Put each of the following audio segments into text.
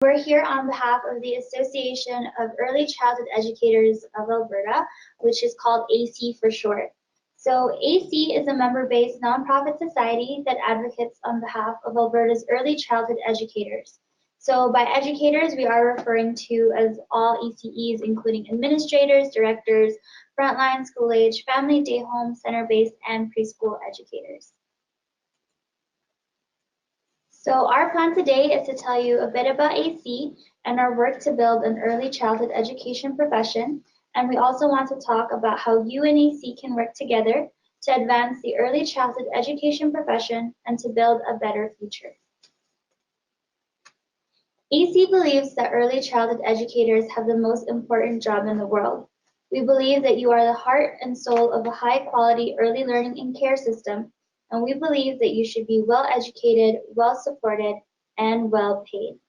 We're here on behalf of the Association of Early Childhood Educators of Alberta, which is called AECE for short. So AECE is a member-based nonprofit society that advocates on behalf of Alberta's early childhood educators. So by educators, we are referring to as all ECEs, including administrators, directors, frontline, school age, family, day home, center-based, and preschool educators. So our plan today is to tell you a bit about AECE and our work to build an early childhood education profession. And we also want to talk about how you and AECE can work together to advance the early childhood education profession and to build a better future. AECE believes that early childhood educators have the most important job in the world. We believe that you are the heart and soul of a high-quality early learning and care system, and we believe that you should be well educated, well supported, and well paid.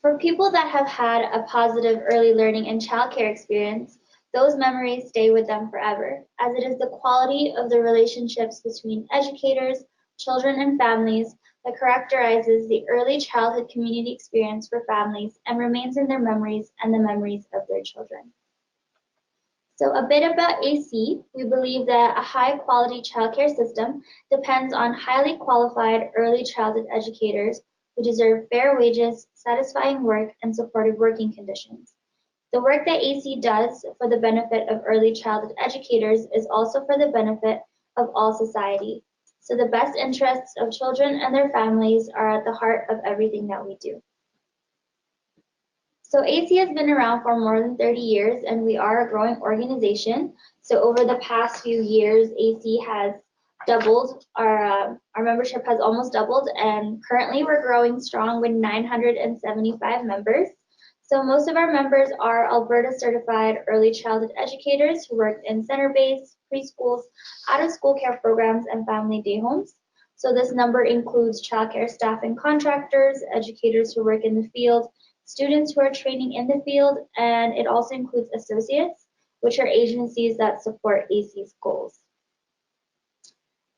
For people that have had a positive early learning and childcare experience, those memories stay with them forever, as it is the quality of the relationships between educators, children, and families that characterizes the early childhood community experience for families and remains in their memories and the memories of their children. So a bit about AECE. We believe that a high-quality childcare system depends on highly qualified early childhood educators who deserve fair wages, satisfying work, and supportive working conditions. The work that AECE does for the benefit of early childhood educators is also for the benefit of all society. So the best interests of children and their families are at the heart of everything that we do. So AECE has been around for more than 30 years, and we are a growing organization. So over the past few years, AECE has doubled. Our membership has almost doubled, and currently we're growing strong with 975 members. So most of our members are Alberta certified early childhood educators who work in center-based, preschools, out-of-school care programs, and family day homes. So this number includes childcare staff and contractors, educators who work in the field, students who are training in the field, and it also includes associates, which are agencies that support AECE's goals.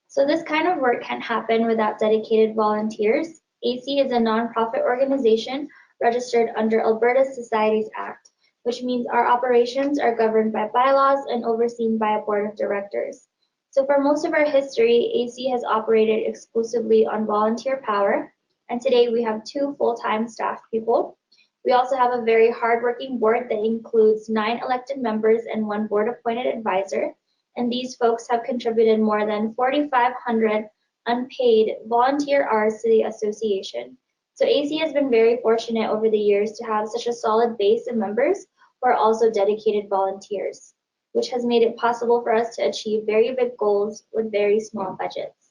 So this kind of work can't happen without dedicated volunteers. AECE is a nonprofit organization registered under Alberta Societies Act, which means our operations are governed by bylaws and overseen by a board of directors. So for most of our history, AECE has operated exclusively on volunteer power, and today we have 2 full-time staff people. We also have a very hardworking board that includes 9 elected members and 1 board-appointed advisor, and these folks have contributed more than 4,500 unpaid volunteer hours to the association. So AECE has been very fortunate over the years to have such a solid base of members who are also dedicated volunteers, which has made it possible for us to achieve very big goals with very small budgets.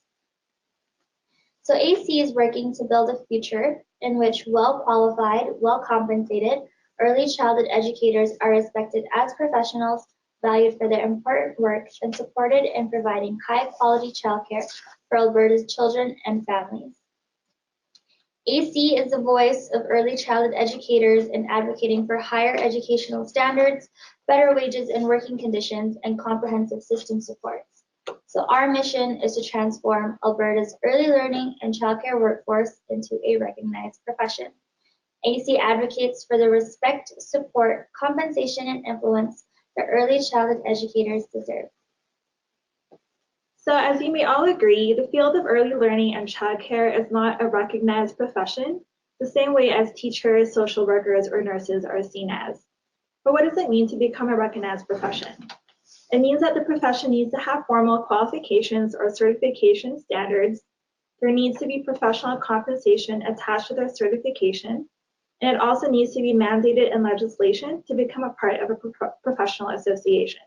So AECE is working to build a future in which well-qualified, well-compensated early childhood educators are respected as professionals, valued for their important work, and supported in providing high-quality childcare for Alberta's children and families. AECE is the voice of early childhood educators in advocating for higher educational standards, better wages and working conditions, and comprehensive system supports. So our mission is to transform Alberta's early learning and childcare workforce into a recognized profession. AECE advocates for the respect, support, compensation, and influence that early childhood educators deserve. So as you may all agree, the field of early learning and childcare is not a recognized profession, the same way as teachers, social workers, or nurses are seen as. But what does it mean to become a recognized profession? It means that the profession needs to have formal qualifications or certification standards. There needs to be professional compensation attached to their certification, and it also needs to be mandated in legislation to become a part of a professional association.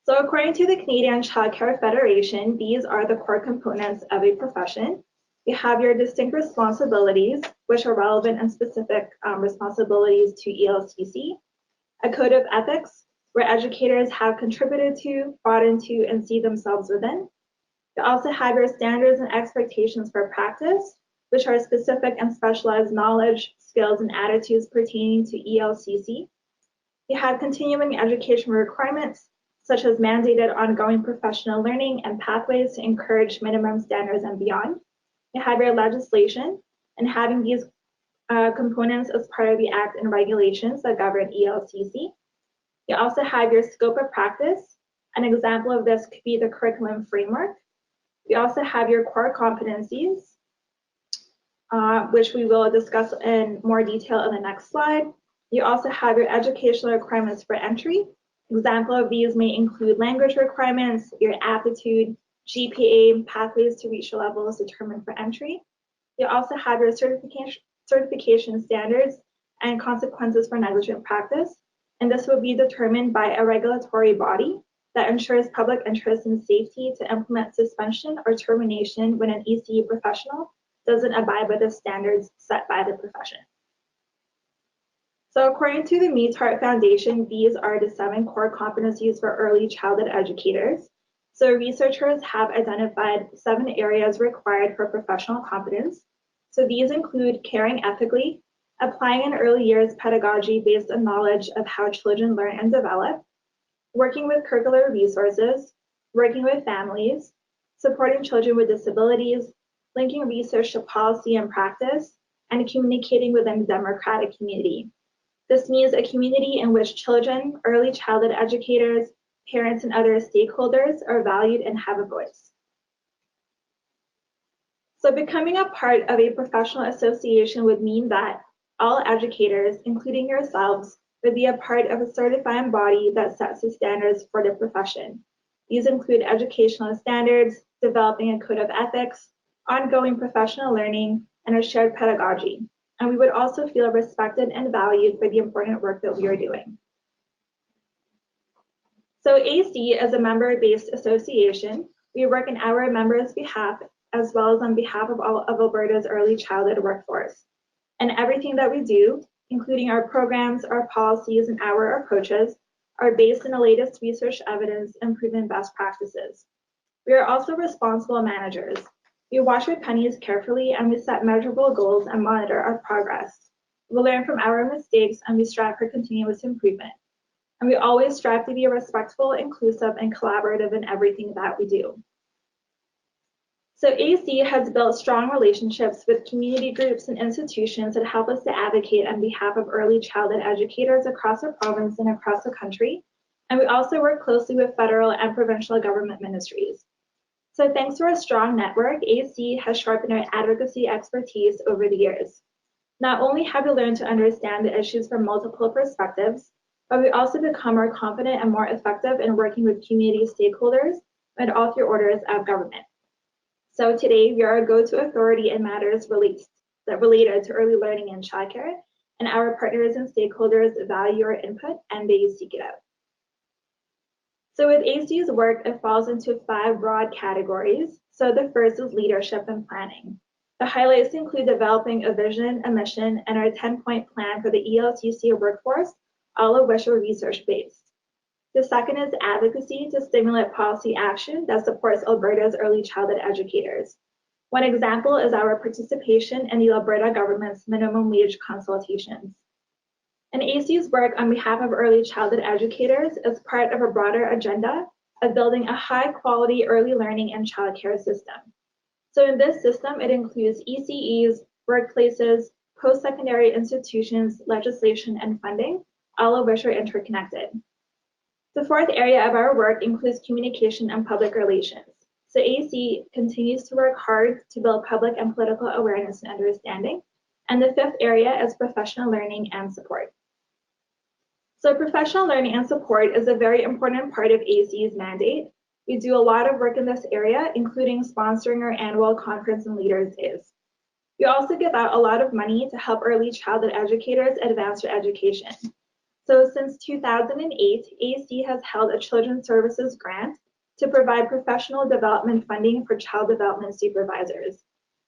So according to the Canadian Child Care Federation, these are the core components of a profession. You have your distinct responsibilities, which are relevant and specific responsibilities to ELCC, a code of ethics, where educators have contributed to, brought into, and see themselves within. You also have your standards and expectations for practice, which are specific and specialized knowledge, skills, and attitudes pertaining to ELCC. You have continuing education requirements, such as mandated ongoing professional learning and pathways to encourage minimum standards and beyond. You have your legislation, and having these components as part of the Act and regulations that govern ELCC. You also have your scope of practice. An example of this could be the curriculum framework. We also have your core competencies, which we will discuss in more detail in the next slide. You also have your educational requirements for entry. Example of these may include language requirements, your aptitude, GPA, pathways to reach levels determined for entry. You also have your certification standards and consequences for negligent practice, and this will be determined by a regulatory body that ensures public interest and safety to implement suspension or termination when an ECE professional doesn't abide by the standards set by the profession. So according to the Mead-Hart Foundation, these are the 7 core competencies for early childhood educators. So researchers have identified 7 areas required for professional competence. So these include caring ethically, applying in early years pedagogy based on knowledge of how children learn and develop, working with curricular resources, working with families, supporting children with disabilities, linking research to policy and practice, and communicating within a democratic community. This means a community in which children, early childhood educators, parents, and other stakeholders are valued and have a voice. So becoming a part of a professional association would mean that all educators, including yourselves, would be a part of a certifying body that sets the standards for the profession. These include educational standards, developing a code of ethics, ongoing professional learning, and a shared pedagogy. And we would also feel respected and valued for the important work that we are doing. So AECE is a member-based association. We work in our members' behalf as well as on behalf of all of Alberta's early childhood workforce. And everything that we do, including our programs, our policies, and our approaches, are based on the latest research evidence and proven best practices. We are also responsible managers. We watch our pennies carefully, and we set measurable goals and monitor our progress. We learn from our mistakes, and we strive for continuous improvement. And we always strive to be respectful, inclusive, and collaborative in everything that we do. So AECE has built strong relationships with community groups and institutions that help us to advocate on behalf of early childhood educators across the province and across the country. And we also work closely with federal and provincial government ministries. So thanks to our strong network, AECE has sharpened our advocacy expertise over the years. Not only have we learned to understand the issues from multiple perspectives, but we also become more confident and more effective in working with community stakeholders and all 3 orders of government. So today we are a go-to authority in matters related to early learning and childcare, and our partners and stakeholders value your input and they seek it out. So with AECE's work, it falls into 5 broad categories. So the first is leadership and planning. The highlights include developing a vision, a mission, and our 10-point plan for the ELCC workforce, all of which are research-based. The second is advocacy to stimulate policy action that supports Alberta's early childhood educators. One example is our participation in the Alberta government's minimum wage consultations. And AECE's work on behalf of early childhood educators is part of a broader agenda of building a high-quality early learning and childcare system. So in this system, it includes ECEs, workplaces, post-secondary institutions, legislation, and funding, all of which are interconnected. The fourth area of our work includes communication and public relations. So AECE continues to work hard to build public and political awareness and understanding. And the fifth area is professional learning and support. So professional learning and support is a very important part of AECE's mandate. We do a lot of work in this area, including sponsoring our annual conference and leaders days. We also give out a lot of money to help early childhood educators advance their education. So since 2008, AECE has held a Children's Services grant to provide professional development funding for child development supervisors.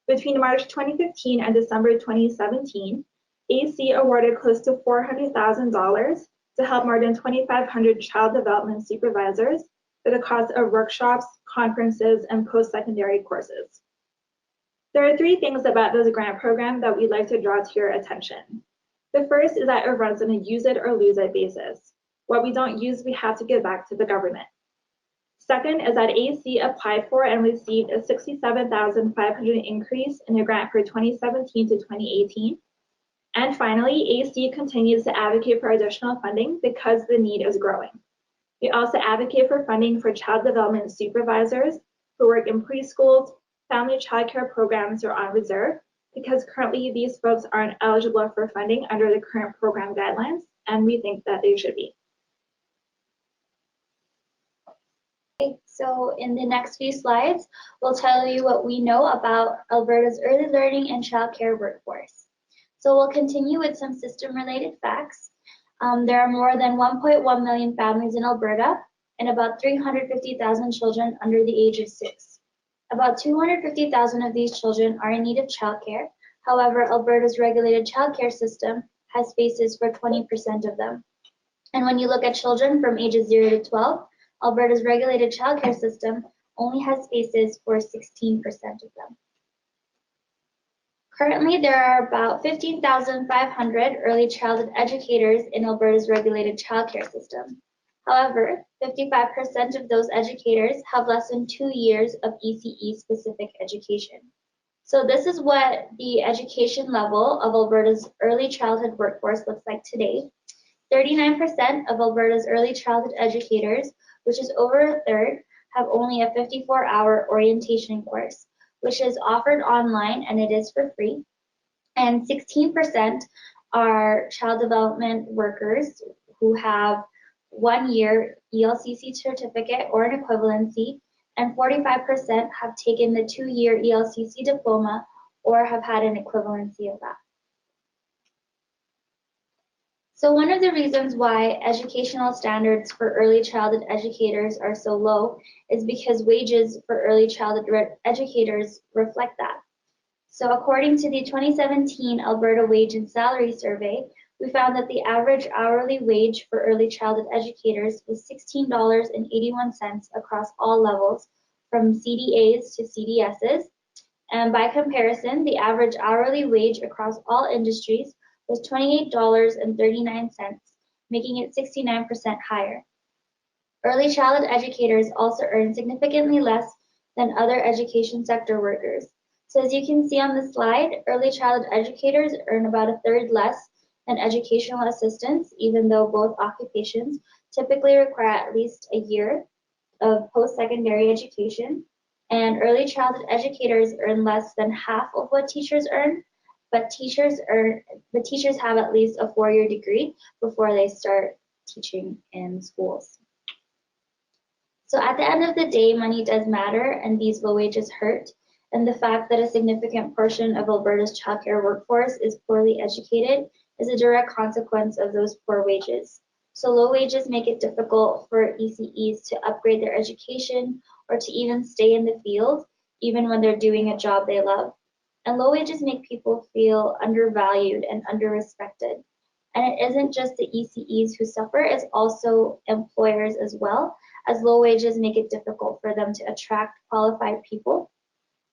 Between March 2015 and December 2017, AECE awarded close to $400,000 to help more than 2,500 child development supervisors for the cost of workshops, conferences, and post-secondary courses. There are 3 things about this grant program that we'd like to draw to your attention. The first is that it runs on a use it or lose it basis. What we don't use, we have to give back to the government. Second is that AECEA applied for and received a $67,500 increase in the grant for 2017 to 2018. And finally, AECEA continues to advocate for additional funding because the need is growing. We also advocate for funding for child development supervisors who work in preschools, family childcare programs, or on reserve, because currently these folks aren't eligible for funding under the current program guidelines, and we think that they should be. Okay, so in the next few slides, we'll tell you what we know about Alberta's early learning and childcare workforce. So we'll continue with some system-related facts. There are more than 1.1 million families in Alberta and about 350,000 children under the age of 6. About 250,000 of these children are in need of childcare. However, Alberta's regulated childcare system has spaces for 20% of them. And when you look at children from ages 0 to 12, Alberta's regulated childcare system only has spaces for 16% of them. Currently, there are about 15,500 early childhood educators in Alberta's regulated childcare system. However, 55% of those educators have less than 2 years of ECE-specific education. So this is what the education level of Alberta's early childhood workforce looks like today. 39% of Alberta's early childhood educators, which is over a third, have only a 54-hour orientation course, which is offered online and it is for free. And 16% are child development workers who have 1 year ELCC certificate or an equivalency, and 45% have taken the 2-year ELCC diploma or have had an equivalency of that. So one of the reasons why educational standards for early childhood educators are so low is because wages for early childhood educators reflect that. So according to the 2017 Alberta Wage and Salary Survey, we found that the average hourly wage for early childhood educators was $16.81 across all levels, from CDAs to CDSs. And by comparison, the average hourly wage across all industries was $28.39, making it 69% higher. Early childhood educators also earn significantly less than other education sector workers. So as you can see on the slide, early childhood educators earn about a third less than educational assistants, even though both occupations typically require at least a year of post-secondary education. And early childhood educators earn less than half of what teachers earn, but teachers have at least a 4-year degree before they start teaching in schools. So at the end of the day, money does matter, and these low wages hurt. And the fact that a significant portion of Alberta's childcare workforce is poorly educated is a direct consequence of those poor wages. So low wages make it difficult for ECEs to upgrade their education or to even stay in the field, even when they're doing a job they love. And low wages make people feel undervalued and underrespected. And it isn't just the ECEs who suffer, it's also employers as well, as low wages make it difficult for them to attract qualified people.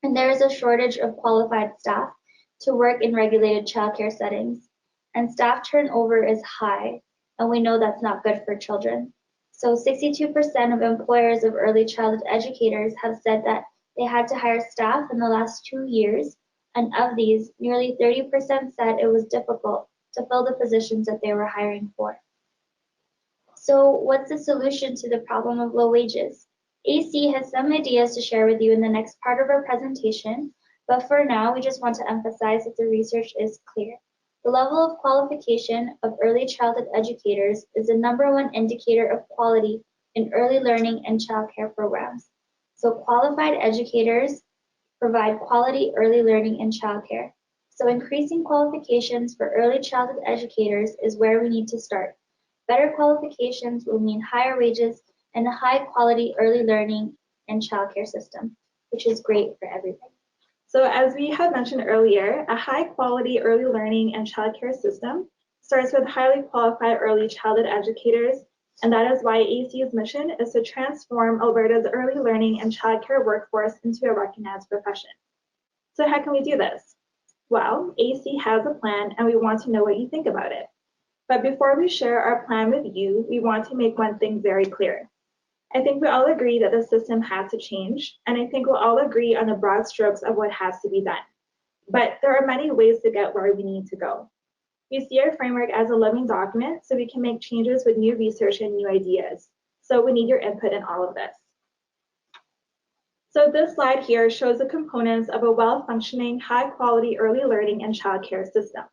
And there is a shortage of qualified staff to work in regulated childcare settings. And staff turnover is high, and we know that's not good for children. So 62% of employers of early childhood educators have said that they had to hire staff in the last 2 years, and of these, nearly 30% said it was difficult to fill the positions that they were hiring for. So what's the solution to the problem of low wages? AECEA has some ideas to share with you in the next part of our presentation, but for now, we just want to emphasize that the research is clear. The level of qualification of early childhood educators is the #1 indicator of quality in early learning and childcare programs. So qualified educators provide quality early learning and childcare. So increasing qualifications for early childhood educators is where we need to start. Better qualifications will mean higher wages and a high quality early learning and childcare system, which is great for everybody. So as we had mentioned earlier, a high quality early learning and childcare system starts with highly qualified early childhood educators, and that is why AECEA's mission is to transform Alberta's early learning and childcare workforce into a recognized profession. So how can we do this? Well, AECEA has a plan and we want to know what you think about it. But before we share our plan with you, we want to make one thing very clear. I think we all agree that the system has to change, and I think we'll all agree on the broad strokes of what has to be done. But there are many ways to get where we need to go. We see our framework as a living document, so we can make changes with new research and new ideas. So we need your input in all of this. So this slide here shows the components of a well-functioning, high-quality early learning and childcare system.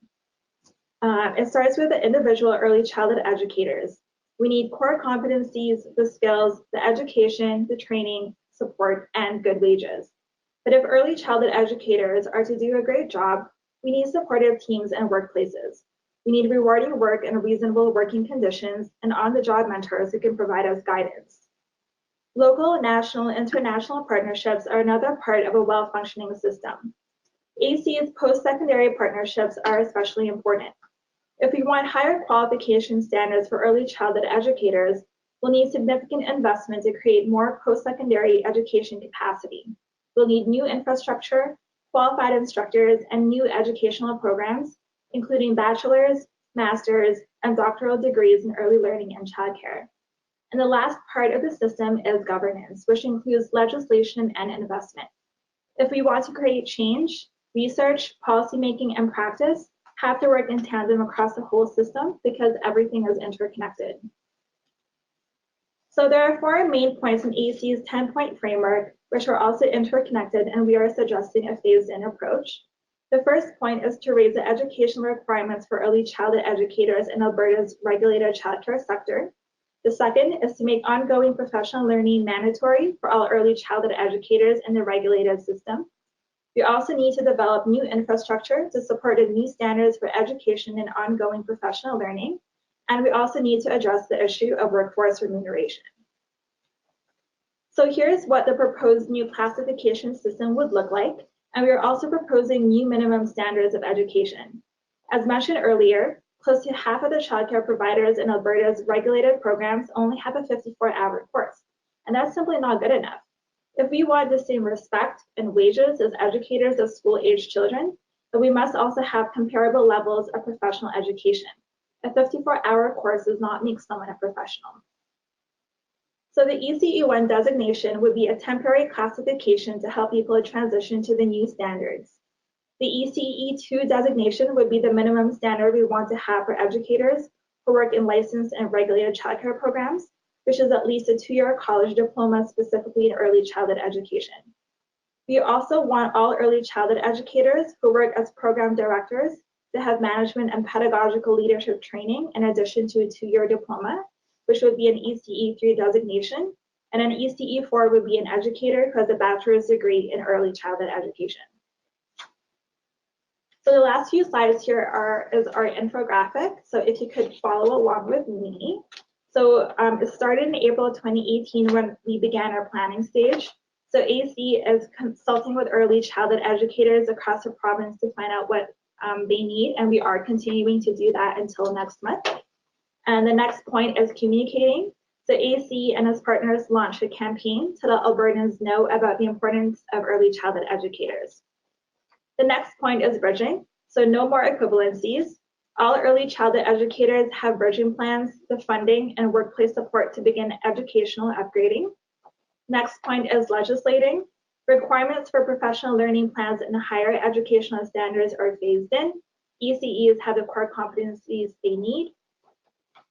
It starts with the individual early childhood educators. We need core competencies, the skills, the education, the training, support, and good wages. But if early childhood educators are to do a great job, we need supportive teams and workplaces. We need rewarding work and reasonable working conditions and on-the-job mentors who can provide us guidance. Local, national, and international partnerships are another part of a well-functioning system. AECEA's post-secondary partnerships are especially important. If we want higher qualification standards for early childhood educators, we'll need significant investment to create more post-secondary education capacity. We'll need new infrastructure, qualified instructors, and new educational programs, including bachelor's, master's, and doctoral degrees in early learning and childcare. And the last part of the system is governance, which includes legislation and investment. If we want to create change, research, policymaking, and practice have to work in tandem across the whole system because everything is interconnected. So there are 4 main points in AECEA's 10-point framework, which are also interconnected, and we are suggesting a phased-in approach. The first point is to raise the educational requirements for early childhood educators in Alberta's regulated childcare sector. The second is to make ongoing professional learning mandatory for all early childhood educators in the regulated system. We also need to develop new infrastructure to support the new standards for education and ongoing professional learning. And we also need to address the issue of workforce remuneration. So here's what the proposed new classification system would look like. And we are also proposing new minimum standards of education. As mentioned earlier, close to half of the childcare providers in Alberta's regulated programs only have a 54-hour course, and that's simply not good enough. If we want the same respect and wages as educators of school-aged children, then we must also have comparable levels of professional education. A 54-hour course does not make someone a professional. So the ECE1 designation would be a temporary classification to help people transition to the new standards. The ECE2 designation would be the minimum standard we want to have for educators who work in licensed and regulated childcare programs, which is at least a 2-year college diploma specifically in early childhood education. We also want all early childhood educators who work as program directors to have management and pedagogical leadership training in addition to a 2-year diploma, which would be an ECE3 designation, and an ECE4 would be an educator who has a bachelor's degree in early childhood education. So the last few slides here is our infographic. So if you could follow along with me. So it started in April 2018 when we began our planning stage. So AECE is consulting with early childhood educators across the province to find out what they need, and we are continuing to do that until next month. And the next point is communicating. So AECE and its partners launched a campaign to let Albertans know about the importance of early childhood educators. The next point is bridging, so no more equivalencies. All early childhood educators have bridging plans, the funding, and workplace support to begin educational upgrading. Next point is legislating. Requirements for professional learning plans and higher educational standards are phased in. ECEs have the core competencies they need.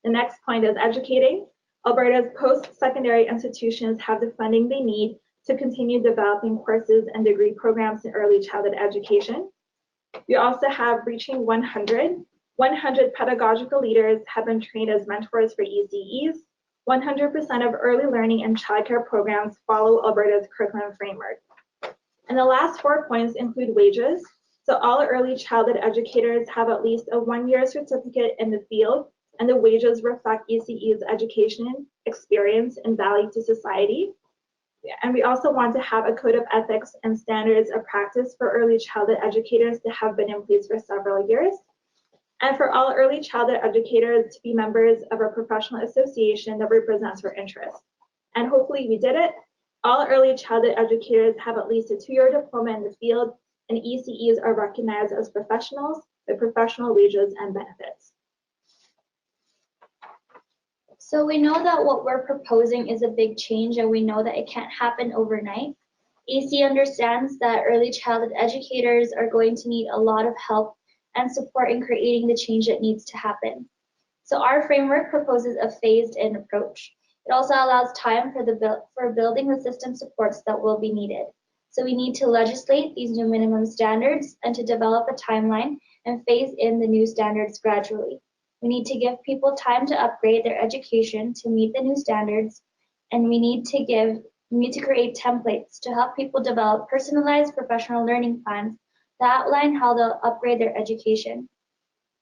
The next point is educating. Alberta's post-secondary institutions have the funding they need to continue developing courses and degree programs in early childhood education. We also have reaching 100. 100 pedagogical leaders have been trained as mentors for ECEs. 100% of early learning and childcare programs follow Alberta's curriculum framework. And the last 4 points include wages. So all early childhood educators have at least a 1-year certificate in the field, and the wages reflect ECE's education, experience, and value to society. And we also want to have a code of ethics and standards of practice for early childhood educators to have been in place for several years. And for all early childhood educators to be members of a professional association that represents our interests. And hopefully we did it. All early childhood educators have at least a 2-year diploma in the field, and ECEs are recognized as professionals with professional wages and benefits. So we know that what we're proposing is a big change, and we know that it can't happen overnight. AECE understands that early childhood educators are going to need a lot of help and support in creating the change that needs to happen. So our framework proposes a phased-in approach. It also allows time for building the system supports that will be needed. So we need to legislate these new minimum standards and to develop a timeline and phase in the new standards gradually. We need to give people time to upgrade their education to meet the new standards, and we need to create templates to help people develop personalized professional learning plans that outline how they'll upgrade their education.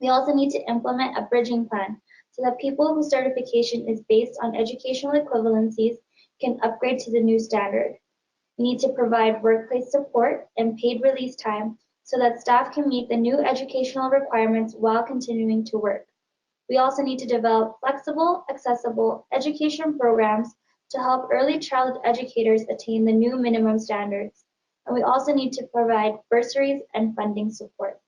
We also need to implement a bridging plan so that people whose certification is based on educational equivalencies can upgrade to the new standard. We need to provide workplace support and paid release time so that staff can meet the new educational requirements while continuing to work. We also need to develop flexible, accessible education programs to help early childhood educators attain the new minimum standards. And we also need to provide bursaries and funding support.